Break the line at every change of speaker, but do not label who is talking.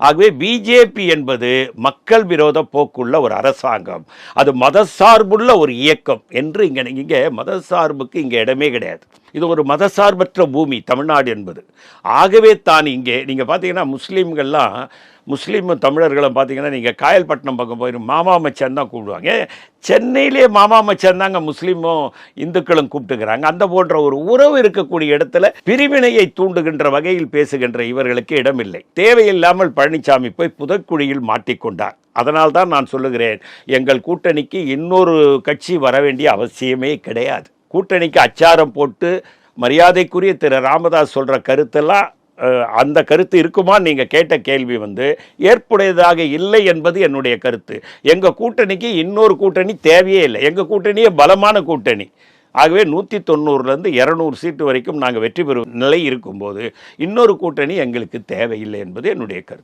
ஆகவே பிஜேபி என்பது மக்கள் விரோத போக்குள்ள ஒரு அரசாங்கம், அது மதசார்புள்ள ஒரு இயக்கம் என்று இங்கே மதசார்புக்கு இங்கே இடமே கிடையாது. இது ஒரு மதசார்பற்ற பூமி தமிழ்நாடு என்பது. ஆகவே தான் இங்கே நீங்கள் பார்த்தீங்கன்னா முஸ்லீம் தமிழர்களும் பார்த்தீங்கன்னா நீங்கள் காயல்பட்டினம் பக்கம் போயிடும் மாமா மச்சான் தான் கூப்பிடுவாங்க. சென்னையிலே மாமா மச்சான் தாங்க முஸ்லீமும் இந்துக்களும் கூப்பிட்டுக்கிறாங்க. அந்த போன்ற ஒரு உறவு இருக்கக்கூடிய இடத்துல பிரிவினையை தூண்டுகின்ற வகையில் பேசுகின்ற இவர்களுக்கு இடமில்லை. தேவையில்லாமல் பழனிசாமி போய் புதக்குழியில் மாட்டிக்கொண்டார். அதனால் தான் நான் சொல்லுகிறேன், எங்கள் கூட்டணிக்கு இன்னொரு கட்சி வர வேண்டிய அவசியமே கிடையாது. கூட்டணிக்கு அச்சாரம் போட்டு மரியாதைக்குரிய திரு ராமதாஸ் சொல்கிற கருத்தெல்லாம் அந்த கருத்து இருக்குமா நீங்கள் கேட்ட கேள்வி ஏற்புடையதாக இல்லை என்பது என்னுடைய கருத்து. எங்கள் கூட்டணிக்கு இன்னொரு கூட்டணி தேவையே இல்லை. எங்கள் கூட்டணியே பலமான கூட்டணி. ஆகவே 190லேருந்து 200 சீட்டு வரைக்கும் நாங்கள் வெற்றி பெறும் நிலை இருக்கும்போது இன்னொரு கூட்டணி எங்களுக்கு தேவையில்லை என்பது என்னுடைய கருத்து.